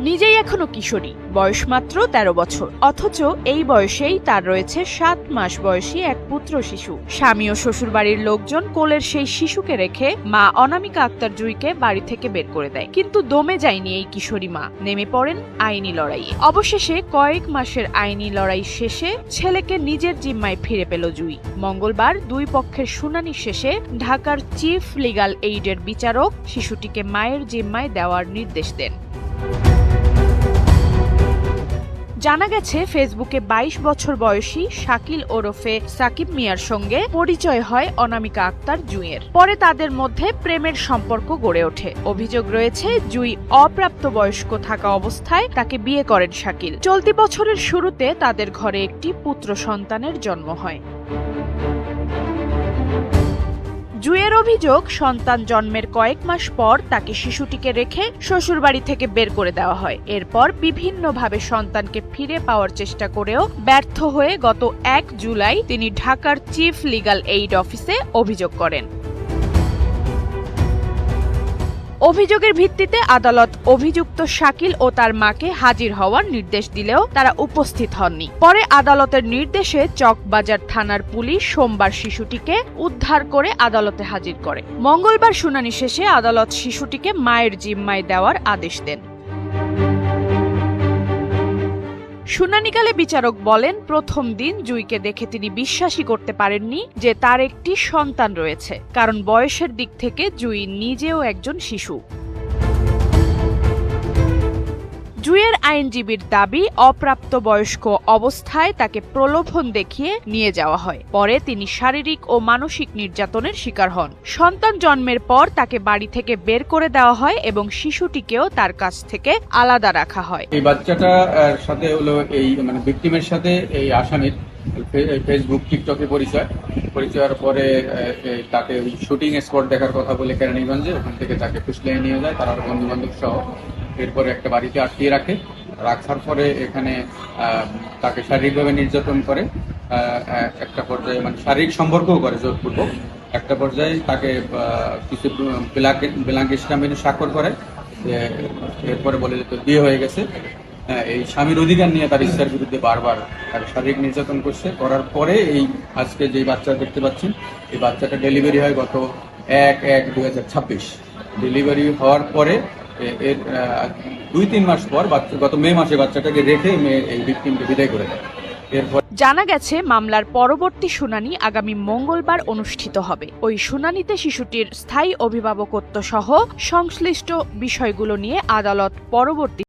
নিজেই এখনো কিশোরী, বয়স মাত্র ১৩ বছর, অথচ এই বয়সেই তার রয়েছে ৭ মাস বয়সী এক পুত্র শিশু। স্বামী ও শ্বশুরবাড়ির লোকজন কোলের সেই শিশুকে রেখে মা অনামিকা আক্তার জুঁইকে বাড়ি থেকে বের করে দেয়। কিন্তু দমে যায়নি এই কিশোরী মা, নেমে পড়েন আইনি লড়াইয়ে। অবশেষে কয়েক মাসের আইনি লড়াই শেষে ছেলেকে নিজের জিম্মায় ফিরে পেল জুঁই। মঙ্গলবার দুই পক্ষের শুনানি শেষে ঢাকার চিফ লিগ্যাল এইডের বিচারক শিশুটিকে মায়ের জিম্মায় দেওয়ার নির্দেশ দেন। জানা গেছে, ফেসবুকে ২২ বছর বয়সী শাকিল ওরফে সাকিব মিয়ার সঙ্গে পরিচয় হয় অনামিকা আক্তার জুঁইয়ের। পরে তাদের মধ্যে প্রেমের সম্পর্ক গড়ে ওঠে। অভিযোগ রয়েছে, জুঁই অপ্রাপ্তবয়স্ক থাকা অবস্থায় তাকে বিয়ে করেন শাকিল। চলতি বছরের শুরুতে তাদের ঘরে একটি পুত্র সন্তানের জন্ম হয়। জুঁইয়ের অভিযোগ, সন্তান জন্মের কয়েক মাস পর তাকে শিশুটিকে রেখে শ্বশুরবাড়ি থেকে বের করে দেওয়া হয়। এরপর বিভিন্নভাবে সন্তানকে ফিরে পাওয়ার চেষ্টা করেও ব্যর্থ হয়ে গত ১ জুলাই তিনি ঢাকার চিফ লিগ্যাল এইড অফিসে অভিযোগ করেন। অভিযোগের ভিত্তিতে আদালত অভিযুক্ত শাকিল ও তার মাকে হাজির হওয়ার নির্দেশ দিলেও তারা উপস্থিত হননি। পরে আদালতের নির্দেশে চকবাজার থানার পুলিশ সোমবার শিশুটিকে উদ্ধার করে আদালতে হাজির করে। মঙ্গলবার শুনানি শেষে আদালত শিশুটিকে মায়ের জিম্মায় দেওয়ার আদেশ দেন। শুনানিকালে বিচারক বলেন, প্রথম দিন জুঁইকে দেখে তিনি বিশ্বাসই করতে পারেননি যে তার একটি সন্তান রয়েছে, কারণ বয়সের দিক থেকে জুঁই নিজেও একজন শিশু। জুঁইয়ের আইনজীবীর দাবি, অপ্রাপ্তবয়স্ক অবস্থায় তাকে প্রলোভন দেখিয়ে নিয়ে যাওয়া হয়। পরে তিনি শারীরিক ও মানসিক নির্যাতনের শিকার হন। সন্তান জন্মের পর তাকে বাড়ি থেকে বের করে দেওয়া হয় এবং শিশুটিকেও তার কাছ থেকে আলাদা রাখা হয়। এই বাচ্চাটার সাথে হলো এই ভিকটিমের সাথে এই আসামির ফেসবুক টিকটকে পরিচয়ের পরে তাকে শুটিং স্পট দেখার কথা বলে কেরানীগঞ্জে, ওখান থেকে তাকে ফুসলিয়ে নিয়ে যায় তার বন্ধু বান্ধব সহ। এরপরে একটা বাড়িতে আটকিয়ে রাখার পরে এখানে তাকে শারীরিকভাবে নির্যাতন করে, একটা পর্যায়ে শারীরিক সম্পর্কও করে জোরপূর্বক। একটা পর্যায়ে তাকে কিছু ব্ল্যাঙ্ক স্ট্যাম্পে স্বাক্ষর করে, এরপরে বলে যে বিয়ে হয়ে গেছে। এই স্বামীর অধিকার নিয়ে তার ইচ্ছার বিরুদ্ধে বারবার তাকে শারীরিক নির্যাতন করার পরে এই আজকে যে বাচ্চা দেখতে পাচ্ছেন, এই বাচ্চাটা ডেলিভারি হয় গত ১/১/২০২৬। ডেলিভারি হওয়ার পরে এর ২-৩ মাস পর গত মে মাসে বাচ্চাটাকে রেখে এই ভিকটিমকে বিদায় করে দেয়। জানা গেছে, মামলার পরবর্তী শুনানি আগামী মঙ্গলবার অনুষ্ঠিত হবে। ওই শুনানিতে শিশুটির স্থায়ী অভিভাবকত্ব সহ সংশ্লিষ্ট বিষয়গুলো নিয়ে আদালত পরবর্তী